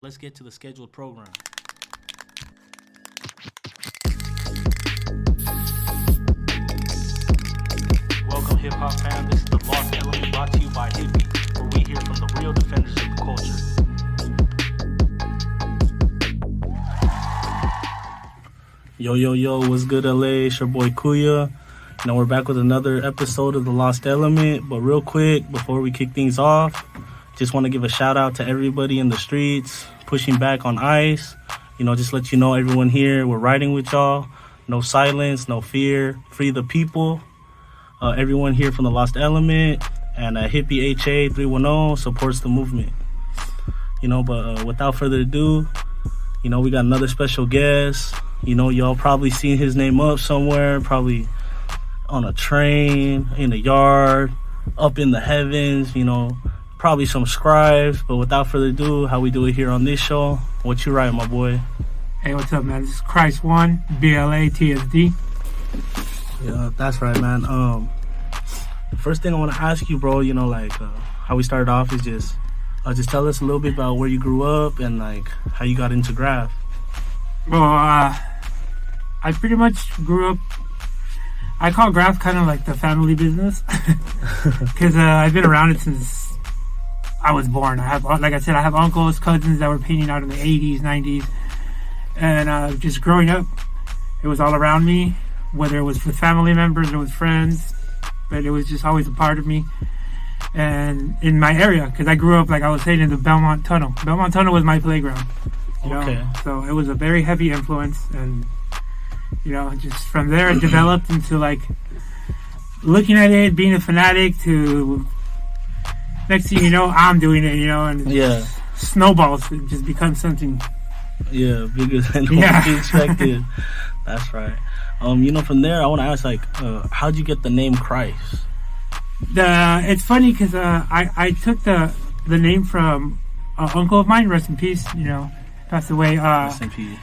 Let's get to the scheduled program. Welcome, hip-hop fam. This is the Lost Element brought to you by Hippie, where we hear from the real defenders of the culture. Yo, what's good, LA? It's your boy Kuya. Now we're back with another episode of the Lost Element. But real quick, before we kick things off, just want to give a shout out to everybody in the streets, pushing back on ICE. Just let you know, everyone here, we're riding with y'all. No silence, no fear. Free the people. Everyone here from the Lost Element and Hippie-HxA 310 supports the movement. But without further ado, we got another special guest. Y'all probably seen his name up somewhere, probably on a train, in the yard, up in the heavens, probably some scribes. But without further ado, how we do it here on this show. What you write, my boy? Hey, what's up, man? This is Cryse BLA TSD. Yeah, that's right, man. The first thing I want to ask you, bro, how we started off is just tell us a little bit about where you grew up and how you got into Graff. Well, I pretty much grew up. I call Graff kind of like the family business because I've been around it since I was born. I have uncles, cousins that were painting out in the 80s, 90s, and just growing up, it was all around me, whether it was with family members or with friends, but it was just always a part of me. And in my area, because I grew up, like I was saying, in the Belmont Tunnel. Belmont Tunnel was my playground. Okay. So it was a very heavy influence, and just from there it developed into looking at it, being a fanatic, to next thing you know, I'm doing it, and it snowballs. It just becomes something. Yeah, bigger than what you expected. That's right. From there, I want to ask, how'd you get the name Cryse? It's funny because I took the name from an uncle of mine, rest in peace, passed away. Rest in peace.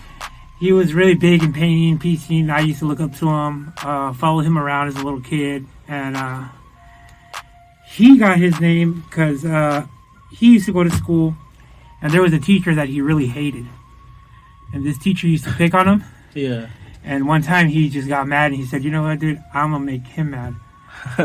He was really big in painting, piecing. I used to look up to him, follow him around as a little kid, and he got his name because he used to go to school, and there was a teacher that he really hated, and this teacher used to pick on him. Yeah. And one time he just got mad, and he said, "You know what, dude? I'm gonna make him mad."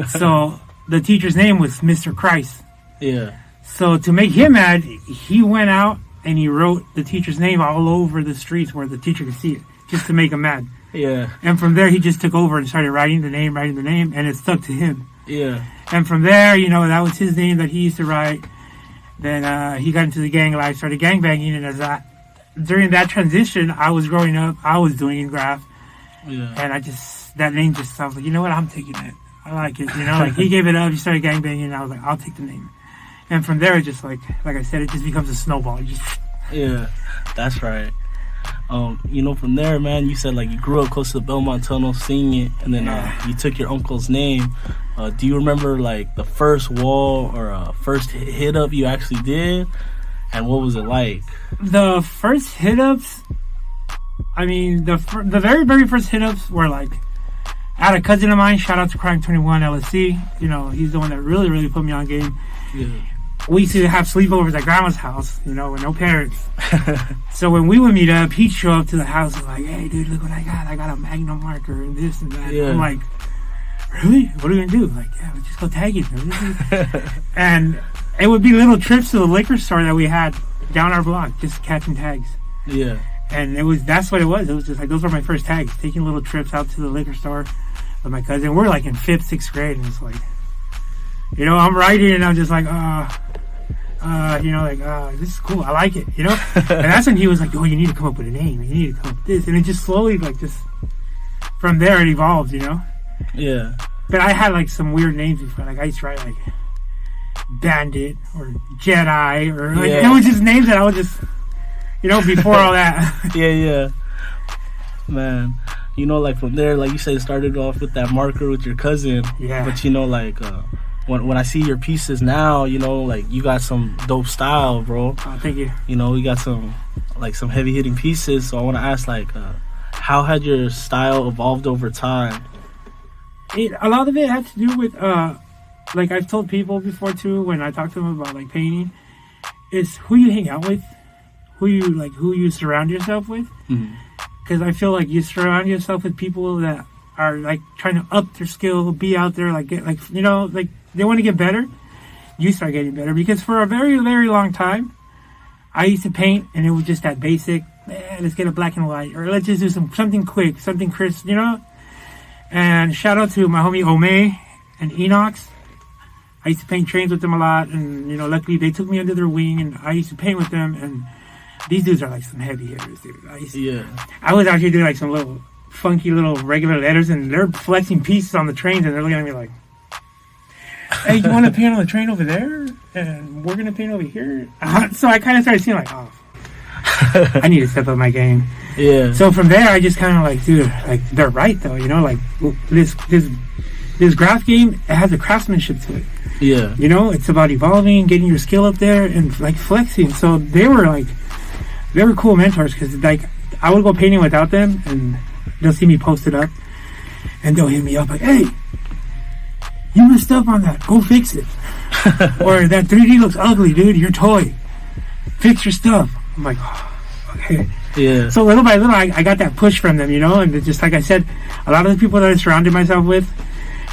So the teacher's name was Mr. Cryse. Yeah. So to make him mad, he went out and he wrote the teacher's name all over the streets where the teacher could see it, just to make him mad. Yeah. And from there, he just took over and started writing the name, and it stuck to him. Yeah. And from there, that was his name that he used to write. Then he got into the gang life, started gangbanging, and during that transition, I was growing up, I was doing Graff. Yeah. And that name just sounds like, I'm taking it. I like it, he gave it up, he started gangbanging, and I was like, I'll take the name. And from there, it just like I said, it just becomes a snowball. Yeah, that's right. From there, man, you said you grew up close to the Belmont Tunnel, seeing it, and then you took your uncle's name. Do you remember the first wall or first hit up you actually did, and what was it like? The first hit ups, the very, very first hit ups were I had a cousin of mine, shout out to Crime 21 LSC. He's the one that really, really put me on game. Yeah. We used to have sleepovers at grandma's house, with no parents. So when we would meet up, he'd show up to the house and "Hey, dude, look what I got. I got a Magnum marker and this and that." Yeah. I'm like, "Really? What are we going to do?" Let's just go tagging. And it would be little trips to the liquor store that we had down our block, just catching tags. Yeah. And that's what it was. It was just those were my first tags, taking little trips out to the liquor store with my cousin. We're in 5th, 6th grade, and it's I'm writing and I'm just this is cool. I like it, And that's when he was like, "Oh, you need to come up with a name. You need to come up with this." And it just slowly, just from there, it evolved, Yeah. But I had some weird names before. I used to write Bandit or Jedi or it was just names that I would just, before all that. Yeah. Man. From there, you said, it started off with that marker with your cousin. Yeah. But, when I see your pieces now, you got some dope style, bro. Oh, thank you. You got some heavy-hitting pieces. So I want to ask, how had your style evolved over time? A lot of it had to do with, I've told people before, too, when I talk to them about, painting, is who you hang out with, who you surround yourself with. Because I feel like you surround yourself with people that are like trying to up their skill, be out there, like get like you know like they want to get better. You start getting better because for a very, very long time, I used to paint and it was just that basic. Let's get a black and white, or let's just do something quick, something crisp, you know. And shout out to my homie Ome and Enox. I used to paint trains with them a lot, and you know, luckily they took me under their wing, and I used to paint with them. And these dudes are like some heavy hitters, dude. I was out here doing like some little funky little regular letters, and they're flexing pieces on the trains, and they're looking at me like, "Hey, you want to paint on the train over there, and we're gonna paint over here?" So I kind of started seeing like, "Oh, I need to step up my game." Yeah. So from there, I just kind of like, dude, like they're right though, you know, like this graph game, it has a craftsmanship to it. Yeah. You know, it's about evolving, getting your skill up there, and like flexing. So they were cool mentors because like I would go painting without them, and they'll see me posted up, and they'll hit me up like, "Hey, you messed up on that. Go fix it." Or that 3D looks ugly, dude. Your toy. Fix your stuff. I'm like, oh, okay. Yeah. So little by little, I got that push from them, you know, and just like I said, a lot of the people that I surrounded myself with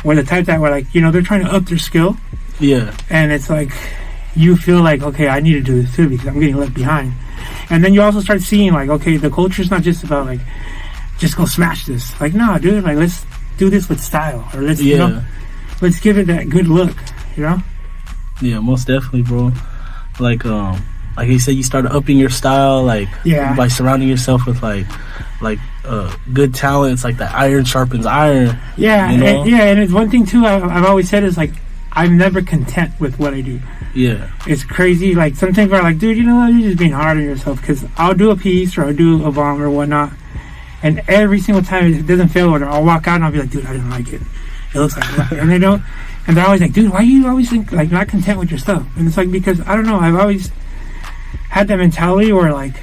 were the type that were like, you know, they're trying to up their skill. Yeah. And it's like, you feel like, okay, I need to do this too because I'm getting left behind. And then you also start seeing like, okay, the culture is not just about like, just go smash this. Like, no, dude, like let's do this with style, or let's, you know, let's give it that good look, you know? Yeah, most definitely, bro. Like you said, you started upping your style, like by surrounding yourself with like good talents, like that iron sharpens iron. Yeah, you know? And it's one thing too. I've always said is like I'm never content with what I do. Yeah, it's crazy. Like some things are like, dude, you know what? You're just being hard on yourself because I'll do a piece or I'll do a bomb or whatnot, and every single time it doesn't fail, or I'll walk out and I'll be like, dude, I didn't like it. It looks like, and they don't. And they're always like, dude, why are you always like not content with your stuff? And it's like because I don't know. I've always had that mentality where like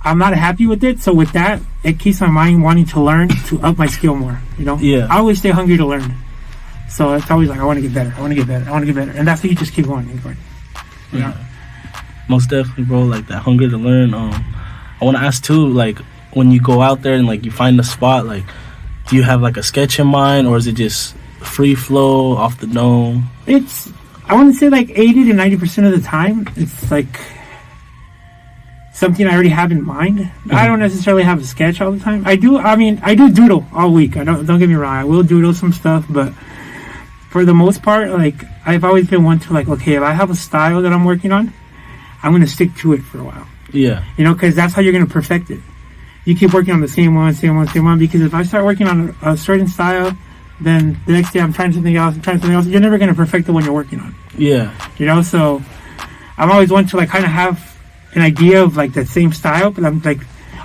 I'm not happy with it, so with that it keeps my mind wanting to learn to up my skill more, you know. I always stay hungry to learn, so it's always like I want to get better, and that's what you just keep going and going, you know? Most definitely, bro. Like that hunger to learn. I want to ask too, like when you go out there and like you find a spot, like do you have like a sketch in mind, or is it just free flow off the dome? I want to say like 80 to 90% of the time, it's like something I already have in mind. I don't necessarily have a sketch all the time. I do doodle all week. Don't get me wrong. I will doodle some stuff, but for the most part, like I've always been one to like, okay, if I have a style that I'm working on, I'm going to stick to it for a while. Yeah. You know, because that's how you're going to perfect it. You keep working on the same one, because if I start working on a certain style, then the next day I'm trying something else, you're never going to perfect the one you're working on. Yeah. You know, so I'm always one to like kind of have an idea of like that same style, but I'm like,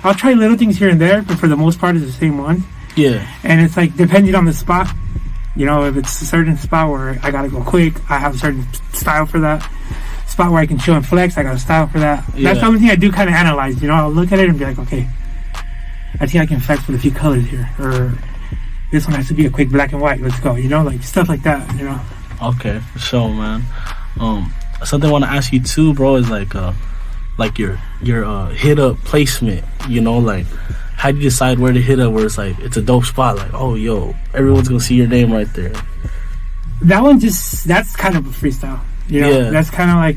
I'll try little things here and there, but for the most part it's the same one. Yeah. And it's like depending on the spot, you know, if it's a certain spot where I got to go quick, I have a certain style for that. Spot where I can chill and flex, I got a style for that. Yeah. That's the only thing I do kind of analyze, you know. I'll look at it and be like, okay, I think I can flex with a few colors here, or this one has to be a quick black and white, let's go, you know, like stuff like that, you know. Okay, for sure, man. Something I want to ask you too, bro, is like your hit up placement, you know, like how do you decide where to hit up where it's like it's a dope spot, like, oh yo, everyone's gonna see your name right there? That one that's kind of a freestyle, you know. Yeah. That's kind of like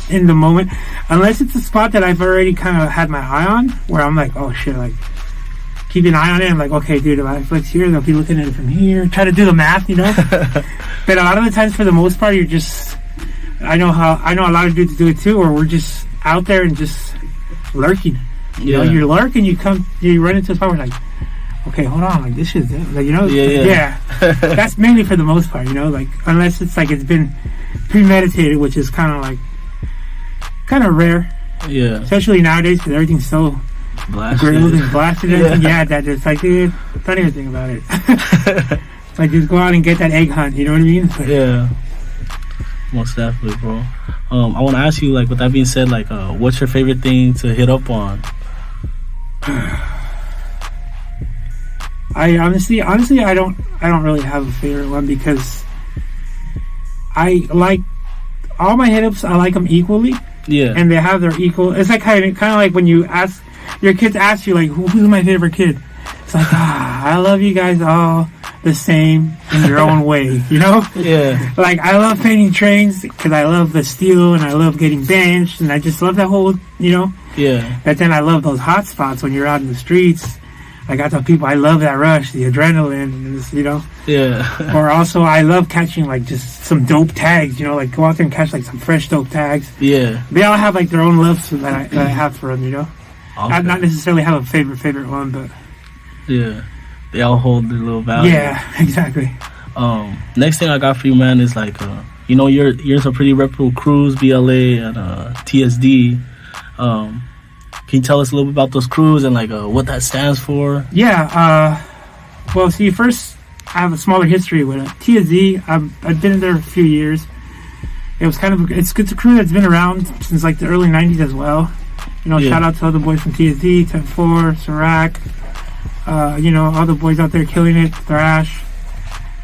in the moment, unless it's a spot that I've already kind of had my eye on, where I'm like, oh shit, like keep an eye on it. I'm like, okay, dude, if I flex here, they'll be looking at it from here. Try to do the math, you know. But a lot of the times, for the most part, I know a lot of dudes do it too, or we're just out there and just lurking. You know, you're lurking, you run into a spot where like, okay, hold on, like this is it, like, you know. Yeah. That's mainly for the most part, you know, like unless it's like it's been premeditated, which is kind of rare. Yeah. Especially nowadays, because everything's so grilled and blasted. Yeah, that just like, dude, don't even think about it. It's like just go out and get that egg hunt. You know what I mean? Like, yeah. Most definitely, bro. I want to ask you, like, with that being said, like, what's your favorite thing to hit up on? I honestly, I don't really have a favorite one, because I like all my hit ups. I like them equally. Yeah. And they have their equal. It's like kind of like when you ask your kids ask you like, who's my favorite kid? It's like, I love you guys all the same in your own way, you know? Yeah. Like, I love painting trains because I love the steel and I love getting benched and I just love that whole, you know? Yeah. But then I love those hot spots when you're out in the streets. Like, I tell people I love that rush, the adrenaline, and this, you know? Yeah. Or also, I love catching, like, just some dope tags, you know? Like, go out there and catch, like, some fresh dope tags. Yeah. They all have, like, their own loves that I have for them, you know? Okay. I not necessarily have a favorite one, but... Yeah. They all hold their little value. Yeah, exactly. Next thing I got for you, man, is like, you know, yours a pretty reputable Cryse BLA and TSD. Can you tell us a little bit about those crews and like what that stands for? Yeah. Well, see, first I have a smaller history with it. TSD. I've been there a few years. It was kind of it's a crew that's been around since like the early '90s as well. You know, shout out to all the boys from TSD, 10-4, Sirac. You know, all the boys out there killing it, Thrash.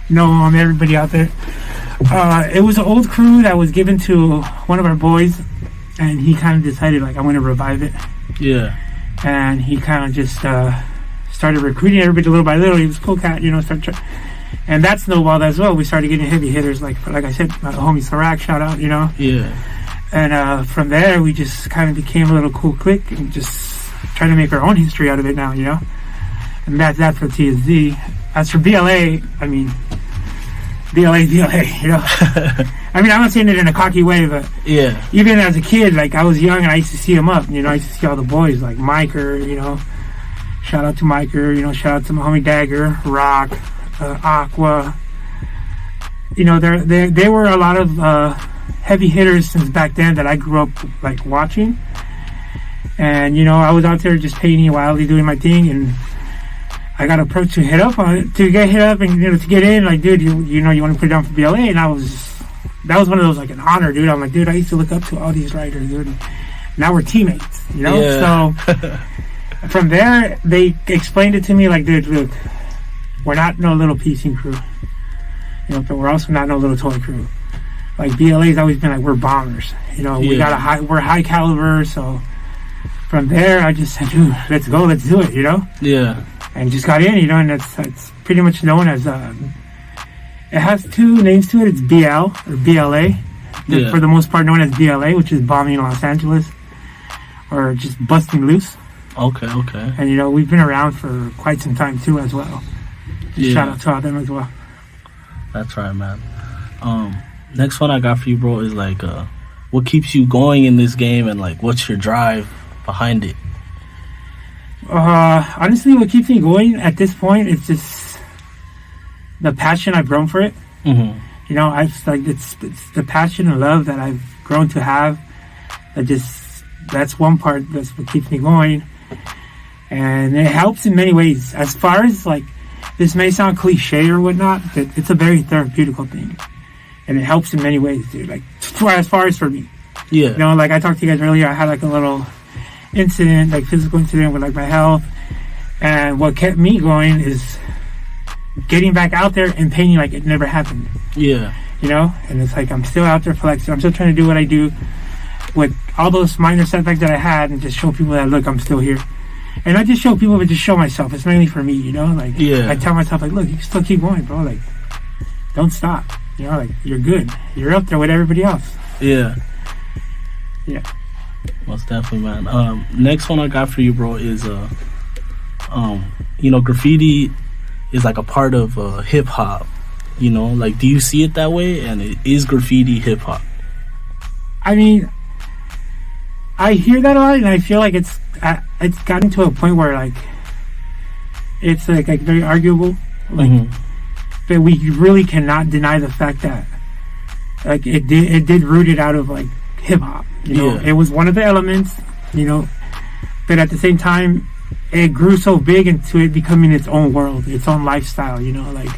Everybody out there. It was an old crew that was given to one of our boys, and he kind of decided like I'm going to revive it. Yeah. And he kind of just started recruiting everybody little by little. He was a cool cat, you know. And that snowballed as well. We started getting heavy hitters, like I said, my homie Sirac, shout out, you know. Yeah. And from there, we just kind of became a little cool clique and just trying to make our own history out of it now, you know. And that's that for TSD. As for BLA, I mean, BLA, you know. I mean, I'm not saying it in a cocky way, but yeah. Even as a kid, like I was young and I used to see them up. You know, I used to see all the boys like Miker. You know, shout out to Miker. You know, shout out to my homie Dagger, Rock, Aqua. You know, they were a lot of heavy hitters since back then that I grew up like watching. And you know, I was out there just painting wildly, doing my thing, and I got approached to get hit up and, you know, to get in, like, dude, you know, you want to put it down for BLA? And that was one of those, like, an honor, dude. I'm like, dude, I used to look up to all these writers, dude. Now we're teammates, you know? Yeah. So, from there, they explained it to me, like, dude, look, we're not no little piecing crew. You know, but we're also not no little toy crew. Like, BLA's always been like, we're bombers. You know, we're high caliber, so from there, I just said, dude, let's go, let's do it, you know? Yeah. And just got in, you know, and it's pretty much known as, it has two names to it. It's BL, or BLA. Yeah. For the most part known as BLA, which is bombing Los Angeles, or just busting loose. Okay. And, you know, we've been around for quite some time, too, as well. Just shout out to all them as well. That's right, man. Next one I got for you, bro, is like, what keeps you going in this game, and like, what's your drive behind it? Honestly, what keeps me going at this point is just the passion I've grown for it. Mm-hmm. You know, it's the passion and love that I've grown to have. That's one part that's what keeps me going, and it helps in many ways. As far as like, this may sound cliche or whatnot, but it's a very therapeutical thing, and it helps in many ways, dude. Like, as far as for me, yeah. You know, like I talked to you guys earlier, I had like a little incident, like physical incident with like my health, and what kept me going is getting back out there and painting like it never happened. Yeah. You know, and it's like I'm still out there flexing. I'm still trying to do what I do with all those minor setbacks that I had, and just show people that, look, I'm still here. And not just show people, but just show myself. It's mainly for me, you know. Like, yeah. I tell myself, like, look, you can still keep going, bro. Like, don't stop. You know, like, you're good. You're up there with everybody else. Yeah. Yeah. Most definitely, man. Next one I got for you, bro, is you know, graffiti is like a part of hip hop. You know, like, do you see it that way? And is graffiti hip hop? I mean, I hear that a lot, and I feel like it's gotten to a point where like it's like very arguable. Like, but we really cannot deny the fact that like it did root it out of like hip hop. You know, it was one of the elements, you know, but at the same time, it grew so big into it becoming its own world, its own lifestyle, you know, like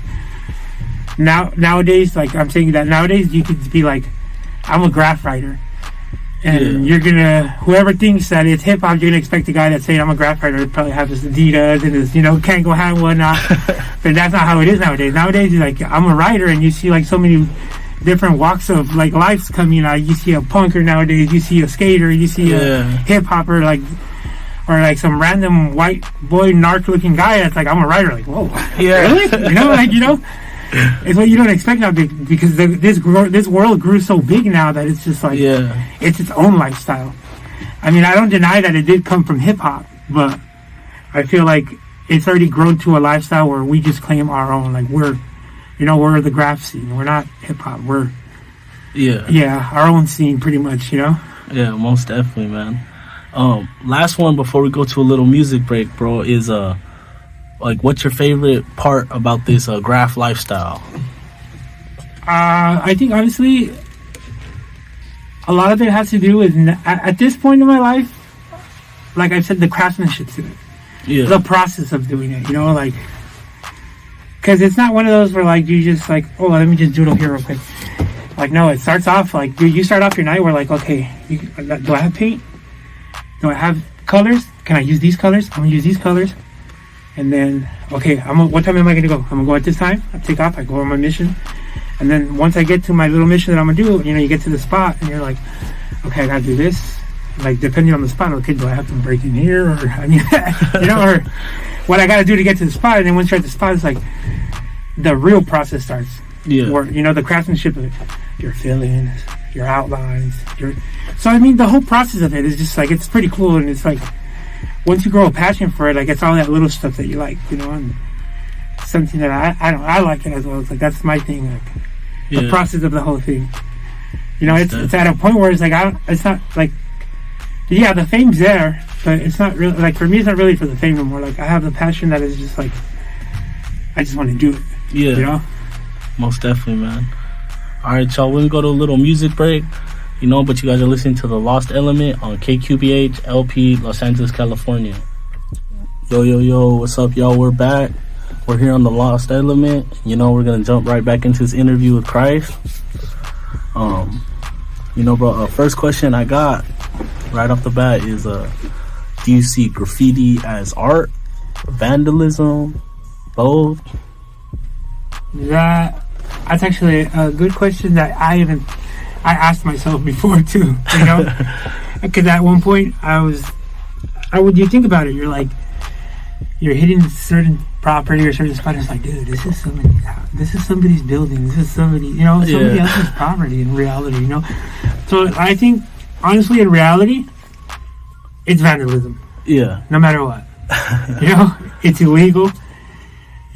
nowadays, like I'm saying that nowadays you could be like, I'm a Graff writer, and you're gonna, whoever thinks that it's hip hop, you're gonna expect the guy that's saying I'm a Graff writer to probably have his Adidas and his, you know, Kango hat and whatnot. But that's not how it is nowadays. Nowadays, you're like, I'm a writer, and you see like so many different walks of like lives coming out. You see a punker nowadays, you see a skater, you see a hip hopper, like, or like some random white boy narc looking guy that's like, I'm a writer. Like, whoa, really? You know, like, you know, it's what you don't expect now because this world grew so big now that it's just like it's its own lifestyle. I mean, I don't deny that it did come from hip hop, but I feel like it's already grown to a lifestyle where we just claim our own. Like we're the Graff scene. We're not hip hop. We're our own scene, pretty much. You know. Yeah, most definitely, man. Last one before we go to a little music break, bro, is like, what's your favorite part about this Graff lifestyle? I think honestly, a lot of it has to do with at this point in my life, like I said, the craftsmanship to it. Yeah. The process of doing it, you know, like, because it's not one of those where like you just like, oh, let me just doodle here real quick. Like, no, it starts off like, dude, you start off your night where like, okay, do I have paint? Do I have colors? Can I use these colors? I'm gonna use these colors. And then, okay, what time am I gonna go? I'm gonna go at this time. I take off. I go on my mission. And then once I get to my little mission that I'm gonna do, you know, you get to the spot and you're like, okay, I gotta do this. Like, depending on the spot, okay, do I have to break in here? Or, I mean, you know, or what I gotta do to get to the spot. And then once you're at the spot, it's like the real process starts. Yeah. Where, you know, the craftsmanship of it, your fill-ins, your outlines, so I mean, the whole process of it is just like, it's pretty cool. And it's like, once you grow a passion for it, like, it's all that little stuff that you like, you know, and something that I like it as well. It's like, that's my thing, like, the process of the whole thing. You know, it's at a point where it's like, it's not like, yeah, the fame's there, but it's not really, like, for me, it's not really for the fame no more. Like, I have the passion that is just like, I just want to do it. Yeah. You know? Most definitely, man. All right, y'all, we're going to go to a little music break. You know, but you guys are listening to The Lost Element on KQBH, LP, Los Angeles, California. Yo, what's up, y'all? We're back. We're here on The Lost Element. You know, we're going to jump right back into this interview with Cryse. You know, bro, first question I got right off the bat is, do you see graffiti as art, vandalism, both? That's actually a good question that I asked myself before too, you know, because at one point you think about it, you're like, you're hitting certain property or certain spot, it's like, dude, this is somebody's building, this is somebody else's property in reality, you know. So I think, honestly, in reality, it's vandalism. Yeah. No matter what. You know, it's illegal.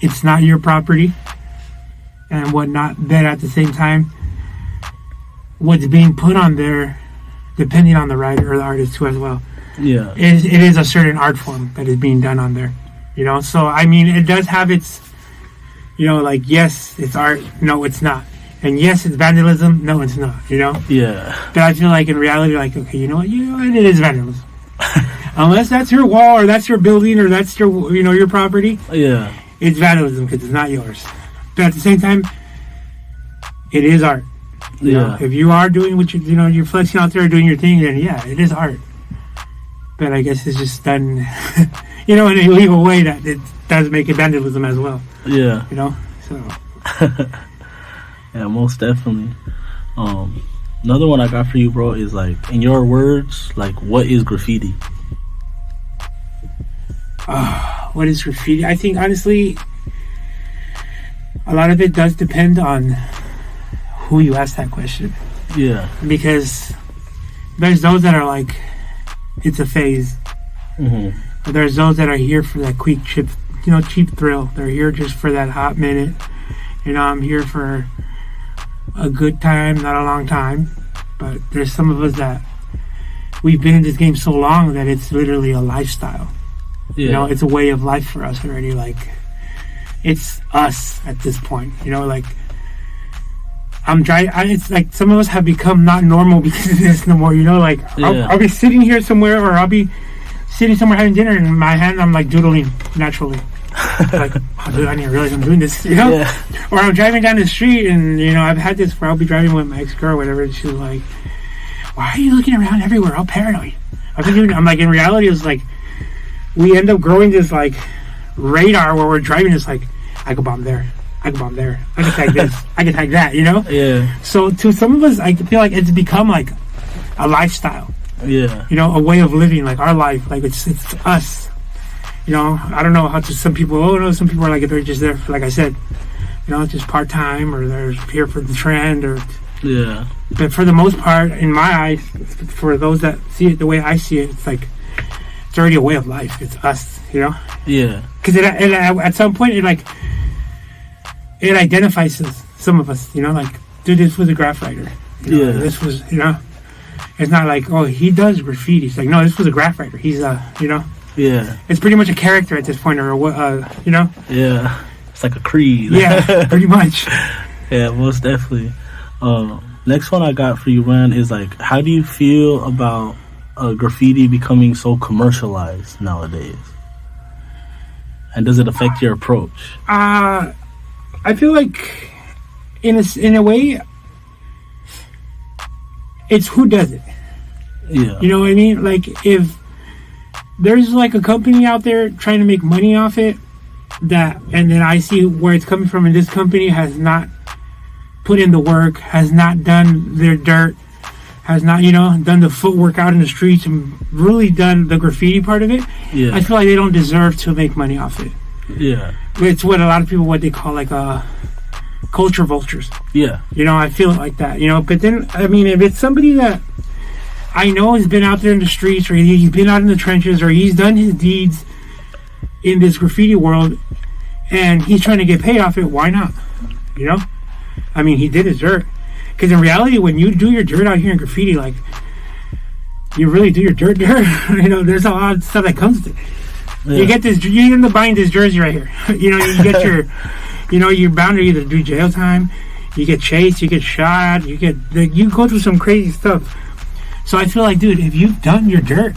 It's not your property and whatnot. But at the same time, what's being put on there, depending on the writer or the artist too as well, it is a certain art form that is being done on there, you know. So I mean, it does have its, you know, like, yes, it's art, no, it's not, and yes, it's vandalism, no, it's not, you know. But I feel like in reality, like, okay, you know what, it is vandalism. Unless that's your wall or that's your building or that's your, you know, your property, it's vandalism because it's not yours. But at the same time, it is art. You know, if you are doing what you're flexing out there, doing your thing, then it is art. But I guess it's just done, you know, in a legal way that it does make it vandalism as well. Yeah. You know, so. Yeah, most definitely. Another one I got for you, bro, is like, in your words, like, what is graffiti? What is graffiti? I think, honestly, a lot of it does depend on who you ask that question. Yeah. Because there's those that are like, it's a phase. Mm-hmm. But there's those that are here for that quick cheap thrill. They're here just for that hot minute. You know, I'm here for a good time, not a long time. But there's some of us that we've been in this game so long that it's literally a lifestyle. Yeah. You know, it's a way of life for us already. Like, it's us at this point. You know, like, it's like some of us have become not normal because of this no more, you know, like, I'll be sitting here somewhere, or I'll be sitting somewhere having dinner, and in my hand I'm like doodling naturally. Like, oh, dude, I didn't realize I'm doing this, you know. Or I'm driving down the street, and, you know, I've had this where I'll be driving with my ex-girl or whatever, and she's like, why are you looking around everywhere all paranoid? I'm like, in reality, it's like, we end up growing this like radar where we're driving, it's like, I go bomb there, I can bomb there. I can tag this. I can tag that. You know. Yeah. So to some of us, I feel like it's become like a lifestyle. Yeah. You know, a way of living, like our life. Like it's us. You know, I don't know how to some people. Oh no, some people are like they're just there. For, like I said, you know, just part time, or they're here for the trend, or yeah. But for the most part, in my eyes, for those that see it the way I see it, it's like it's already a way of life. It's us, you know. Yeah. Because at some point, it identifies us, some of us, you know, like, dude, this was a Graff writer. You know, this was, you know, it's not like, oh, he does graffiti. It's like, no, this was a Graff writer. He's you know. Yeah. It's pretty much a character at this point, or you know. Yeah. It's like a creed. Yeah, pretty much. Yeah, most definitely. Next one I got for you, man, is like, how do you feel about graffiti becoming so commercialized nowadays? And does it affect your approach? I feel like, in a way, it's who does it. Yeah. You know what I mean? Like, if there's like a company out there trying to make money off it, and then I see where it's coming from, and this company has not put in the work, has not done their dirt, has not, you know, done the footwork out in the streets and really done the graffiti part of it. Yeah. I feel like they don't deserve to make money off it. Yeah. It's what a lot of people, what they call like culture vultures. Yeah. You know, I feel it like that, you know. But then, I mean, if it's somebody that I know has been out there in the streets, or he's been out in the trenches, or he's done his deeds in this graffiti world, and he's trying to get paid off it, why not? You know? I mean, he did his dirt. Because in reality, when you do your dirt out here in graffiti, like, you really do your dirt. You know, there's a lot of stuff that comes to it. Yeah. You get this, you end up buying this jersey right here. You know, you get your, you know, you're bound to either do jail time, you get chased, you get shot, you go through some crazy stuff. So I feel like, dude, if you've done your dirt,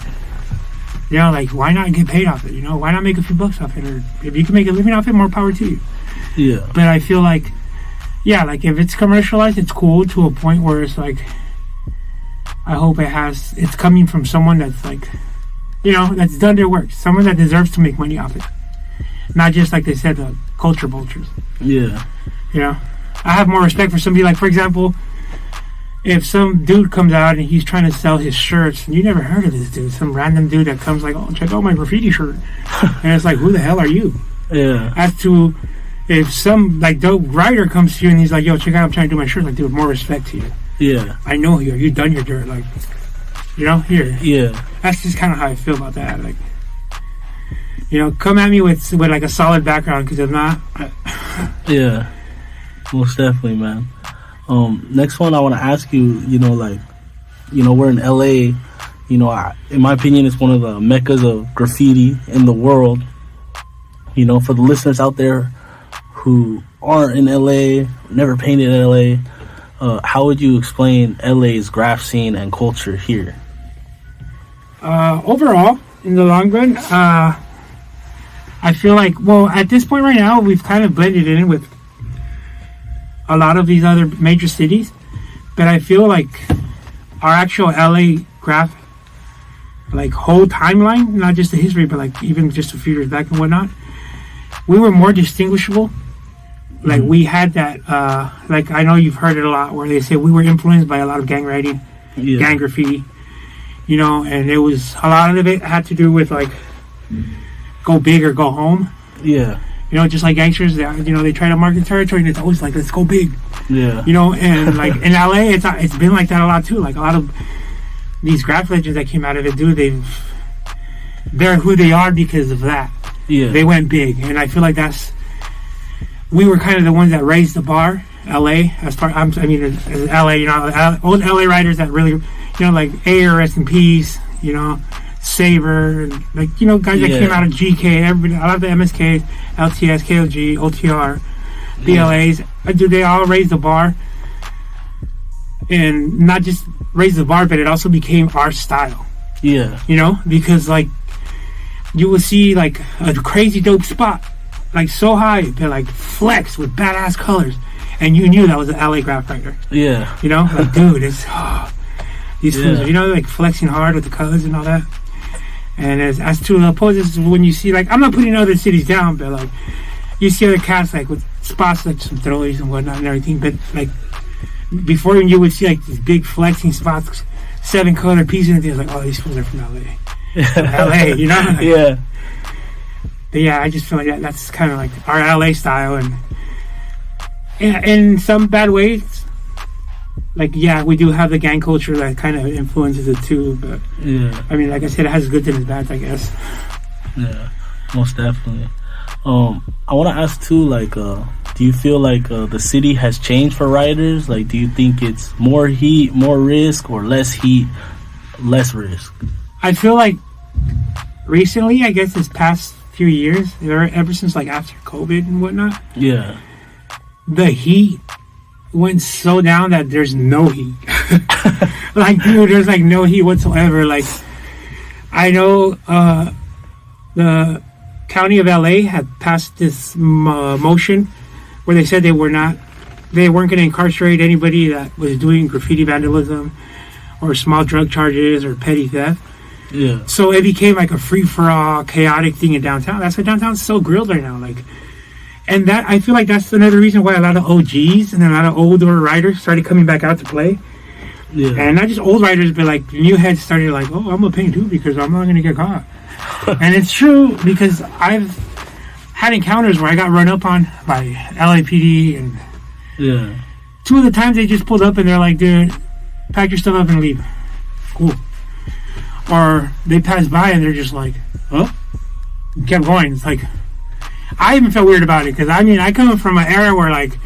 you know, like, why not get paid off it? You know, why not make a few bucks off it? Or if you can make a living off it, more power to you. Yeah. But I feel like, yeah, like, if it's commercialized, it's cool to a point where it's like, I hope it's coming from someone that's like, you know, that's done their work. Someone that deserves to make money off it. Not just, like they said, the culture vultures. Yeah. You know, I have more respect for somebody, like, for example, if some dude comes out and he's trying to sell his shirts, and you never heard of this dude, some random dude that comes like, oh, check out my graffiti shirt. And it's like, who the hell are you? Yeah. As to, if some, like, dope writer comes to you and he's like, yo, check out, I'm trying to do my shirt, like, dude, more respect to you. Yeah. I know you. You've done your dirt, like, you know, here. Yeah. That's just kind of how I feel about that. Like, you know, come at me with like a solid background, because if not, yeah, most definitely, man. Next one I want to ask you, you know, like, you know, we're in LA, you know, in my opinion, it's one of the meccas of graffiti in the world. You know, for the listeners out there who aren't in LA, never painted in LA, how would you explain LA's graph scene and culture here? Overall, in the long run, I feel like, well, at this point right now, we've kind of blended in with a lot of these other major cities, but I feel like our actual LA graph, like, whole timeline, not just the history, but like even just a few years back and whatnot, we were more distinguishable. Like, we had that, like, I know you've heard it a lot, where they say we were influenced by a lot of gang writing, gang graffiti, you know, and it was, a lot of it had to do with, like, go big or go home. Yeah. You know, just like gangsters, you know, they try to mark the territory, and it's always like, let's go big. Yeah. You know, and, like, in LA, it's been like that a lot, too. Like, a lot of these graph legends that came out of it, dude, they're who they are because of that. Yeah. They went big, and I feel like we were kind of the ones that raised the bar, LA, as LA, you know, old LA writers that really, you know, like Air, Rest in Peace, you know, Saber, like, you know, guys that came out of GK, everybody, a lot of the MSKs, LTS, KLG, OTR, BLAs, dude, they all raised the bar, and not just raised the bar, but it also became our style. Yeah. You know, because, like, you will see, like, a crazy dope spot, like, so high, they're like flex with badass colors, and you knew that was an LA graph writer. Yeah. You know, like, dude, it's these fools, you know, like, flexing hard with the colors and all that. And as to the opposite, when you see, like, I'm not putting other cities down, but, like, you see other cats like with spots like some throwaways and whatnot and everything, but like before you would see like these big flexing spots, 7-color pieces and things like, oh, these fools are from LA. LA, you know? Like, Yeah. But yeah, I just feel like that's kind of like our LA style, and in some bad ways, like, yeah, we do have the gang culture that kind of influences it too, but Yeah. I mean, like I said, it has good and bad, I guess. Yeah. Most definitely. I want to ask too, like, do you feel like the city has changed for riders? Like, do you think it's more heat, more risk, or less heat, less risk? I feel like recently, I guess this past few years, ever since like after COVID and whatnot, Yeah. the heat went so down that there's no heat. Like, dude, there's like no heat whatsoever. Like, I know the county of LA had passed this motion where they said they weren't going to incarcerate anybody that was doing graffiti vandalism or small drug charges or petty theft. Yeah. So it became like a free-for-all chaotic thing in downtown. That's why downtown's so grilled right now. Like, and that, I feel like that's another reason why a lot of OGs and a lot of older riders started coming back out to play. Yeah. And not just old riders, but like new heads started like, oh, I'm gonna paint too because I'm not gonna get caught. And it's true, because I've had encounters where I got run up on by LAPD, and Yeah. 2 of the times they just pulled up and they're like, dude, pack your stuff up and leave. Cool. Or they pass by and they're just like, oh, kept going. It's like, I even felt weird about it, because I mean, I come from an era where like,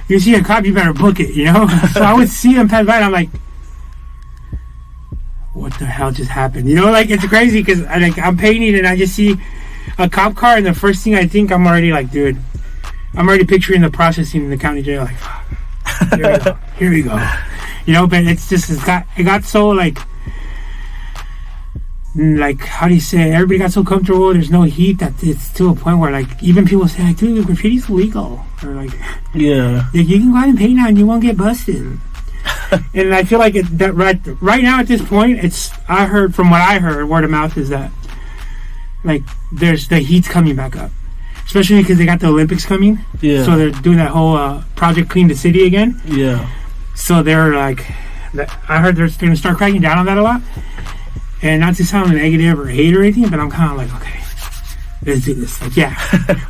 you see a cop, you better book it, you know? So I would see them pass by and I'm like, what the hell just happened? You know, like, it's crazy, because I'm painting and I just see a cop car, and the first thing I think, I'm already like, dude, I'm already picturing the processing in the county jail, like, fuck, here we go. You know, but it's just, it got so like, how do you say it? Everybody got so comfortable, there's no heat, that it's to a point where like, even people say like, dude, graffiti's illegal, or like, Yeah. you can go out and paint now and you won't get busted. And I feel like that right now at this point, I heard, from what I heard, word of mouth, is that like there's the heat's coming back up, especially because they got the Olympics coming. Yeah. So they're doing that whole project Clean the City again. Yeah. So they're like, I heard they're going to start cracking down on that a lot. And not to sound negative or hate or anything, but I'm kind of like, okay, let's do this. Like, yeah,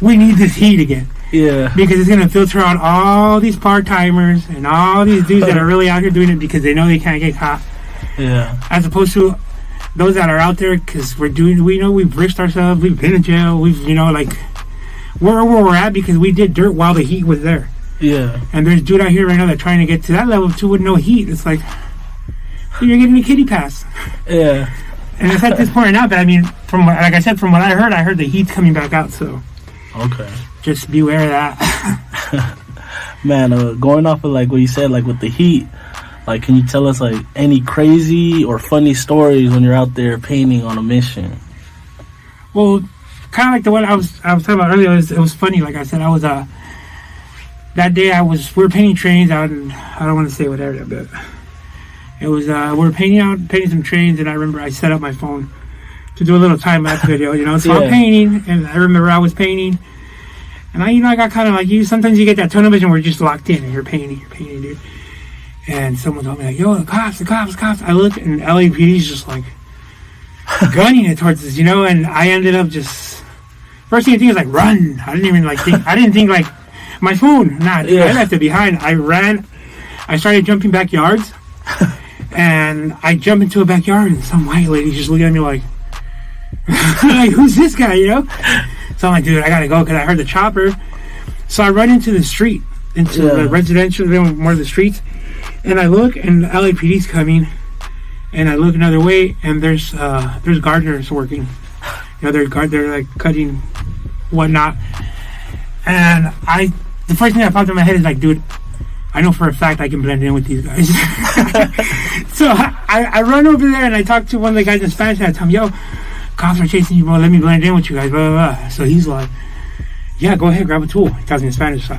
we need this heat again. Yeah. Because it's going to filter out all these part-timers and all these dudes that are really out here doing it because they know they can't get caught. Yeah. As opposed to those that are out there because we know we've risked ourselves, we've been in jail, we've, you know, like, we're where we're at because we did dirt while the heat was there. Yeah. And there's dude out here right now that's trying to get to that level too with no heat. It's like, you're getting a kiddie pass. Yeah. And it's at this point now, but I mean, like I said, from what I heard the heat's coming back out, so. Okay. Just beware of that. Man, going off of like what you said, like with the heat, like, can you tell us like any crazy or funny stories when you're out there painting on a mission? Well, kind of like the one I was talking about earlier. It was funny. Like I said, I was that day we were painting trains out in, I don't want to say what area, but it was we were painting some trains, and I remember I set up my phone to do a little time lapse video, you know. So I'm painting, and I remember I was painting. And I got kind of like you. Sometimes you get that tunnel vision where you're just locked in and you're painting, dude. And someone told me like, "Yo, the cops!" I look, and LAPD's just like gunning it towards us, you know. And I ended up just first thing I think is like run. I didn't even like think. I didn't think like my phone. Nah, I left it behind. I ran. I started jumping backyards, and I jumped into a backyard, and some white lady just looking at me like, like, who's this guy, you know? So I'm like, dude, I gotta go because I heard the chopper. So I run into the street, into the residential, more of the streets, and I look, and LAPD's coming, and I look another way, and there's gardeners working. You know, they're like cutting whatnot, and the first thing that popped in my head is like, dude, I know for a fact I can blend in with these guys. So I run over there and I talk to one of the guys in Spanish, and I tell him, yo, cops are chasing you, bro. Let me blend in with you guys, blah, blah, blah. So he's like, yeah, go ahead, grab a tool. He tells me in Spanish. So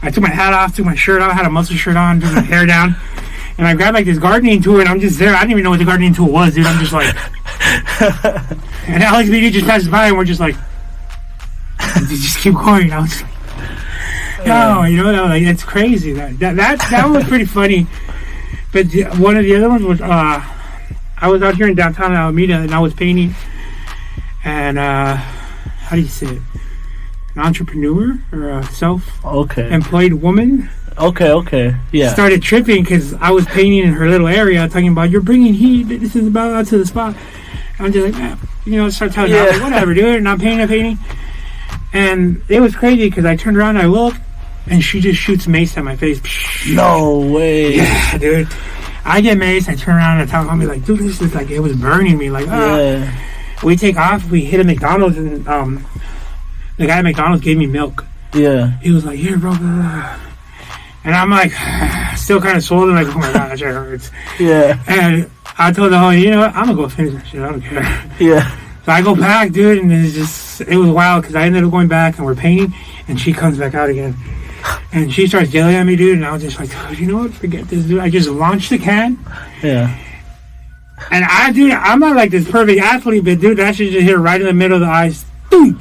I took my hat off, took my shirt off, had a muscle shirt on, took my hair down, and I grabbed like this gardening tool, and I'm just there. I didn't even know what the gardening tool was, dude. I'm just like, and Alex BD just passes by, and we're just like, just keep going. I was like, no, you know, like it's crazy. That was pretty funny. But one of the other ones was I was out here in downtown Alameda and I was painting, and how do you say it? An entrepreneur or a self-employed woman. Okay, yeah. Started tripping because I was painting in her little area, talking about you're bringing heat. This is about out to the spot. I'm just like, you know, start telling her, like, whatever, dude. And I'm painting. And it was crazy because I turned around and I looked, and she just shoots mace at my face. No way. Yeah, dude. I get mace. I turn around and I tell her, like, dude, this is like, it was burning me. Like, We take off. We hit a McDonald's, and the guy at McDonald's gave me milk. Yeah. He was like, here, bro. Blah, blah. And I'm like, still kind of swollen, like, oh my god, that shit hurts. Yeah. And I told the homie, you know what, I'm gonna go finish that shit, I don't care. Yeah. So I go back, dude, and it was wild, because I ended up going back, and we're painting, and she comes back out again. And she starts yelling at me, dude, and I was just like, oh, you know what, forget this, dude. I just launched the can. Yeah. And I'm not like this perfect athlete, but dude, that shit just hit her right in the middle of the eyes. Boom!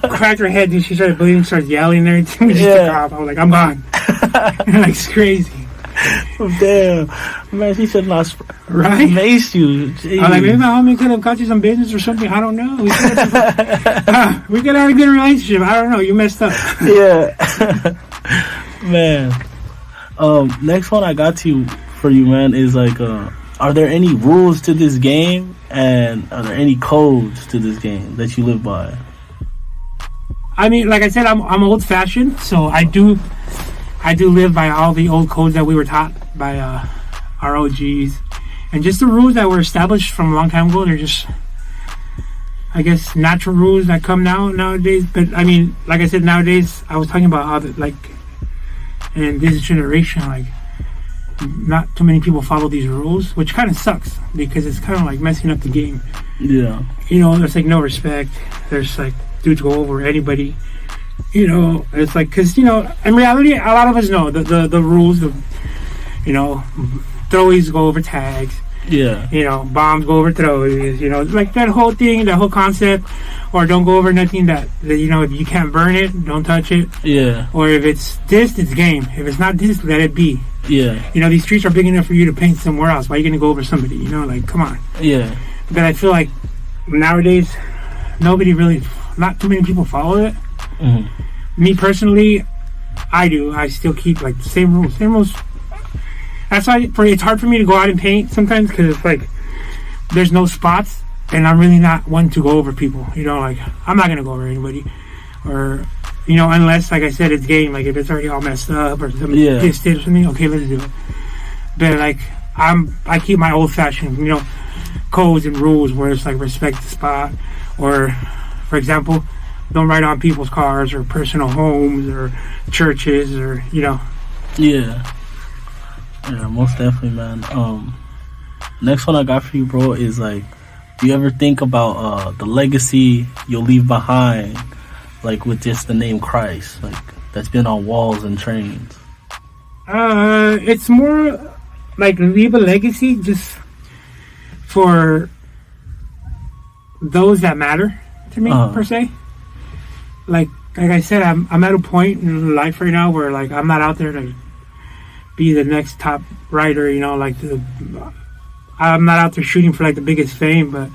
Cracked her head, dude. She started bleeding, started yelling and everything. We just took off. I was like, I'm gone. Like, it's crazy. Oh, damn. Man, she should not mace you. Jeez. I'm like, maybe my homie could have got you some business or something. I don't know. We could have a good relationship. I don't know. You messed up. Yeah. Man. Next one I got for you, man, is like, are there any rules to this game? And are there any codes to this game that you live by? I mean, like I said, I'm old-fashioned, so I do live by all the old codes that we were taught by our OGs, and just the rules that were established from a long time ago. They're just, I guess, natural rules that come nowadays. But I mean, like I said, nowadays, I was talking about how in this generation, like, not too many people follow these rules, which kind of sucks because it's kind of like messing up the game. Yeah. You know, there's like no respect. There's like dudes go over anybody. You know, it's like, because, you know, in reality, a lot of us know the rules. You know, throwies go over tags. Yeah. You know, bombs go over throwies. You know, like that whole thing, that whole concept. Or don't go over nothing that you know, if you can't burn it, don't touch it. Yeah. Or if it's dissed, it's game. If it's not dissed, let it be. Yeah. You know, these streets are big enough for you to paint somewhere else. Why are you going to go over somebody? You know, like, come on. Yeah. But I feel like nowadays, not too many people follow it. Mm-hmm. Me personally, I do. I still keep, like, the same rules. That's why it's hard for me to go out and paint sometimes, because it's like, there's no spots, and I'm really not one to go over people. You know, like, I'm not going to go over anybody. Or, you know, unless, like I said, it's game. Like, if it's already all messed up or something pissed or something, okay, let's do it. But, like, I keep my old-fashioned, you know, codes and rules where it's like respect the spot, or, for example, don't ride on people's cars or personal homes or churches, or, you know. Yeah, most definitely, man. Next one I got for you, bro, is like, do you ever think about the legacy you'll leave behind, like with just the name Cryse, like that's been on walls and trains? It's more like leave a legacy just for those that matter to me, per se. Like I said, I'm at a point in life right now where, like, I'm not out there to be the next top writer, you know, like I'm not out there shooting for like the biggest fame, but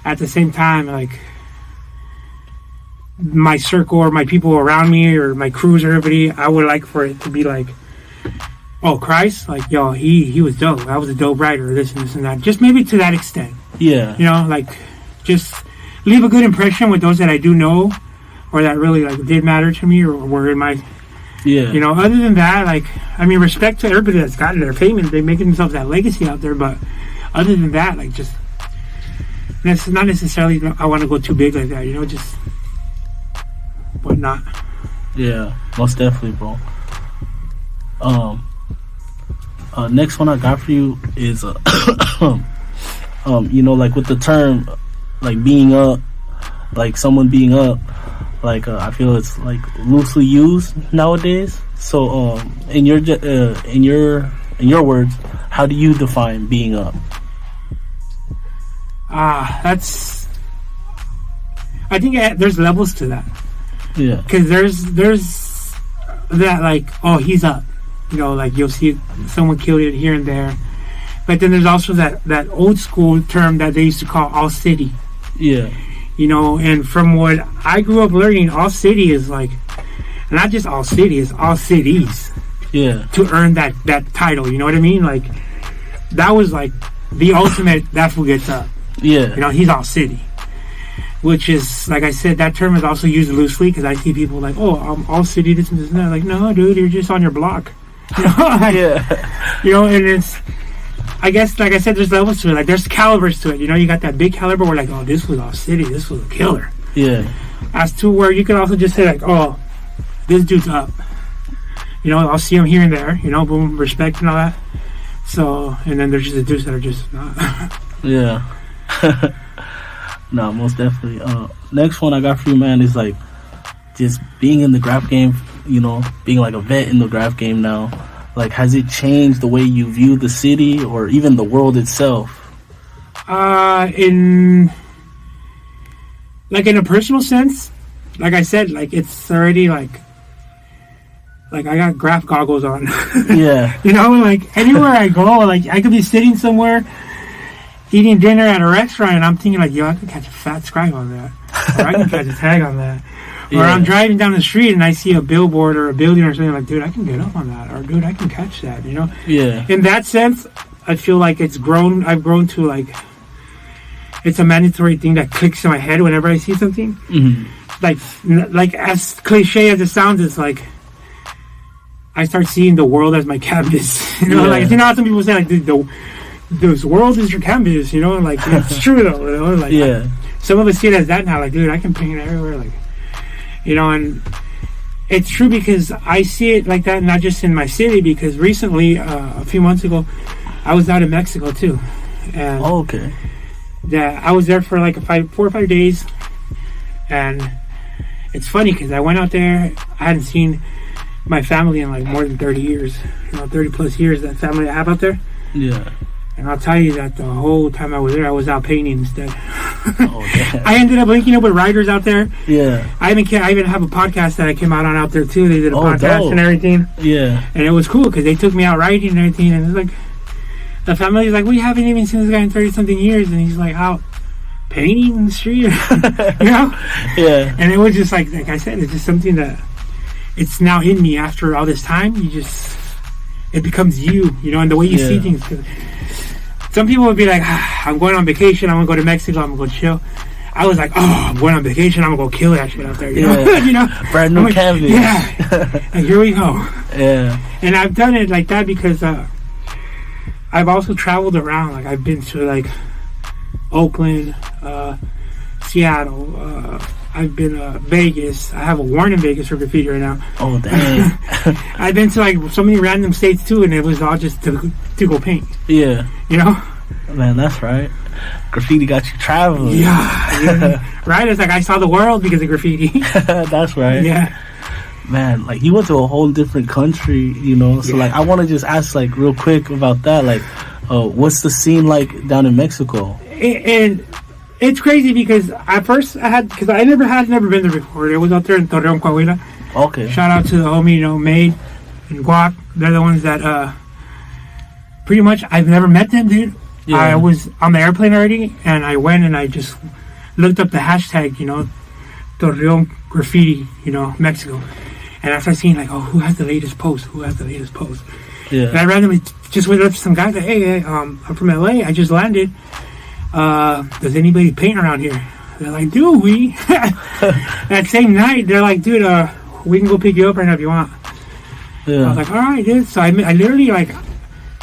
at the same time, like, my circle or my people around me or my crews or everybody, I would like for it to be like, oh, Cryse, like, yo, he was dope. I was a dope writer, this and this and that. Just maybe to that extent. Yeah. You know, like, just leave a good impression with those that I do know or that really, like, did matter to me or were in my... Yeah. You know, other than that, like, I mean, respect to everybody that's gotten their fame and they making themselves that legacy out there, but other than that, like, just... It's not necessarily I want to go too big like that, you know, just... whatnot. Yeah, most definitely, bro. Next one I got for you is you know, like with the term like being up, like someone being up, like I feel it's like loosely used nowadays. So in your words, how do you define being up? I think there's levels to that. Yeah. Because there's that, like, oh, he's up. You know, like, you'll see someone kill it here and there. But then there's also that old school term that they used to call all city. Yeah. You know, and from what I grew up learning, all city is like, not just all city, it's all cities. Yeah. To earn that title, you know what I mean? Like, that was like the ultimate, that's who gets up. Yeah. You know, he's all city. Which is, like I said, that term is also used loosely because I see people like, oh, I'm all city, this and this and that. Like, no, dude, you're just on your block. You know? Like, yeah. You know, and it's, I guess, like I said, there's levels to it. Like, there's calibers to it. You know, you got that big caliber where, like, oh, this was all city, this was a killer. Yeah. As to where you can also just say, like, oh, this dude's up. You know, I'll see him here and there, you know, boom, respect and all that. So, and then there's just the dudes that are just not. Yeah. No, most definitely. Next one I got for you, man, is like just being in the Graff game, you know, being like a vet in the Graff game now. Like, has it changed the way you view the city or even the world itself? In a personal sense, like I said, like, it's already like I got Graff goggles on. Yeah. You know, like, anywhere I go, like, I could be sitting somewhere eating dinner at a restaurant and I'm thinking, like, yo, I could catch a fat scribe on that. Or I can catch a tag on that. Or I'm driving down the street and I see a billboard or a building or something, like, dude, I can get up on that. Or, dude, I can catch that, you know? Yeah. In that sense, I feel like I've grown to, like, it's a mandatory thing that clicks in my head whenever I see something. Mm-hmm. Like, as cliche as it sounds, it's like, I start seeing the world as my canvas. You know, like, you know how some people say, like, this world is your canvas, you know? Like, it's true, though, you know? Like, yeah. Some of us see it as that now, like, dude, I can paint everywhere, like, you know, and it's true because I see it like that, not just in my city, because recently, a few months ago, I was out in Mexico, too. And okay. Yeah, I was there for, like, 4 or 5 days, and it's funny because I went out there, I hadn't seen my family in like more than 30 years, you know, 30 plus years, that family I have out there. Yeah. And I'll tell you that the whole time I was there, I was out painting instead. Oh, damn. I ended up linking up with writers out there. Yeah. I even have a podcast that I came out on out there too. They did a podcast dope. and everything. Yeah. And it was cool because they took me out writing and everything. And it's like, the family's like, we haven't even seen this guy in 30 something years. And he's like out painting in the street, you know? Yeah. And it was just like I said, it's just something that it's now in me after all this time. It becomes you know, and the way you see things. Some people would be like, I'm going on vacation, I'm going to go to Mexico, I'm going to go chill. I was like, oh, I'm going on vacation, I'm going to go kill that shit out there, you know? You know? Brand new canvas. Yeah. And here we go. Yeah. And I've done it like that because I've also traveled around. Like, I've been to, like, Oakland, Seattle, I've been Vegas. I have a warrant in Vegas for graffiti right now. Oh, dang. I've been to, like, so many random states, too, and it was all just to go paint. Yeah. You know? Man, that's right. Graffiti got you traveling. Yeah. Right? It's like I saw the world because of graffiti. That's right. Yeah. Man, like, you went to a whole different country, you know? So, like, I want to just ask, like, real quick about that. Like, what's the scene like down in Mexico? And it's crazy because at first because I never been there before. It was out there in Torreon, Coahuila. Okay. Shout out to the homie, you know, Maid and Guac. They're the ones that pretty much I've never met them, dude. Yeah. I was on the airplane already, and I went and I just looked up the hashtag, you know, Torreon graffiti, you know, Mexico. And I started seeing, like, oh, who has the latest post? Yeah. And I randomly just went up to some guys like, hey, I'm from LA. I just landed. Does anybody paint around here? They're like, do we? That same night, they're like, dude, we can go pick you up right now if you want. Yeah. I was like, all right, dude. So I literally, like,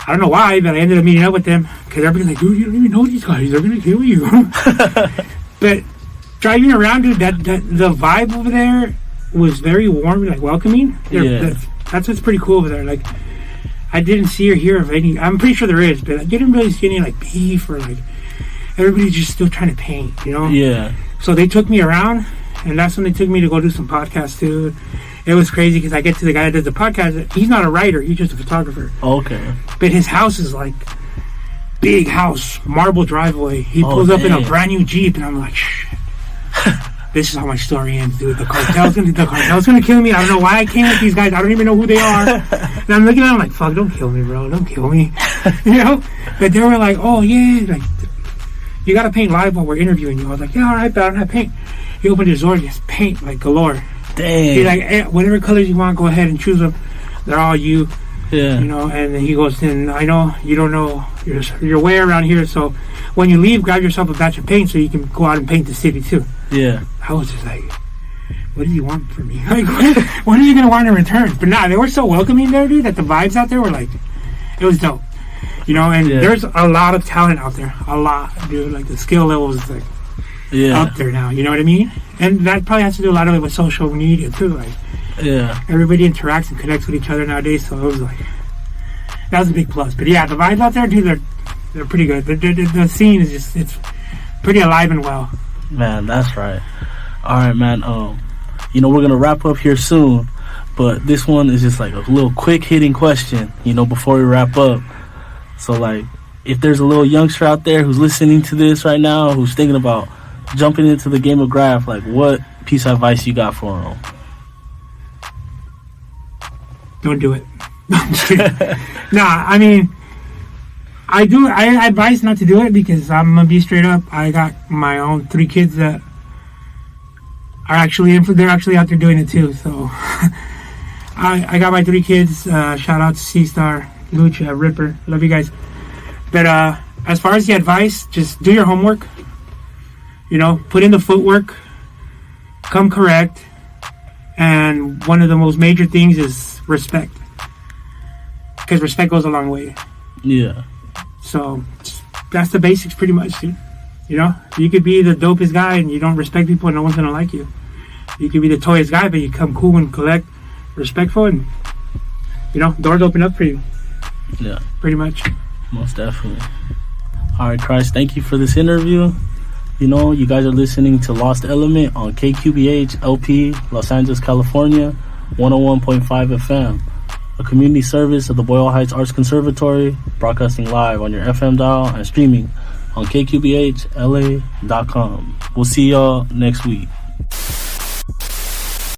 I don't know why, but I ended up meeting up with them because everybody's like, dude, you don't even know these guys. They're going to kill you. But driving around, dude, the vibe over there was very warm and, like, welcoming. That's what's pretty cool over there. Like, I didn't see or hear of any. I'm pretty sure there is, but I didn't really see any, like, beef or, like, everybody's just still trying to paint, you know? Yeah. So they took me around, and that's when they took me to go do some podcasts, too. It was crazy because I get to the guy that does the podcast. He's not a writer. He's just a photographer. Okay. But his house is, like, big house, marble driveway. He pulls up in a brand new Jeep, and I'm like, shit. this is how my story ends, dude. The cartel's gonna kill me. I don't know why I came with these guys. I don't even know who they are. And I'm looking at them like, fuck, don't kill me, bro. Don't kill me. But they were like, oh, yeah, like, you gotta paint live while we're interviewing you. I was like, yeah, all right, but I don't have paint. He opened his door, he has paint, like, galore. Dang. He's like, hey, whatever colors you want, go ahead and choose them. They're all you. Yeah. And then he goes, then I know you don't know your way around here, so when you leave, grab yourself a batch of paint so you can go out and paint the city too. Yeah. I was just like, what does he want from me? Like, what are you going to want in return? But nah, they were so welcoming there, dude, that the vibes out there were like, it was dope. And there's a lot of talent out there. A lot, dude. Like, the skill level is like up there now, you know what I mean? And that probably has to do a lot of it with social media too, like. Yeah. Everybody interacts and connects with each other nowadays, so it was like, that was a big plus. But yeah, the vibes out there, dude, they're pretty good. The scene is just, it's pretty alive and well. Man, that's right. All right, man. We're gonna wrap up here soon, but this one is just like a little quick hitting question, before we wrap up. So, like, if there's a little youngster out there who's listening to this right now, who's thinking about jumping into the game of Graff, like, what piece of advice you got for them? Don't do it. Nah, I mean, I advise not to do it because I'm gonna be straight up. I got my own 3 kids that are they're actually out there doing it too. So I got my 3 kids. Shout out to C-Star, Lucha, Ripper. Love you guys. But as far as the advice, just do your homework. Put in the footwork. Come correct. And one of the most major things is respect, because respect goes a long way. Yeah. So that's the basics pretty much, dude. You could be the dopest guy and you don't respect people and no one's gonna like you. You could be the toyest guy but you come cool and collect, respectful, and doors open up for you. Yeah, pretty much. Most definitely. All right, Cryse, thank you for this interview. You guys are listening to Lost Element on KQBH LP, Los Angeles, California, 101.5 FM, a community service of the Boyle Heights Arts Conservatory, broadcasting live on your FM dial and streaming on KQBHLA.com. We'll see y'all next week.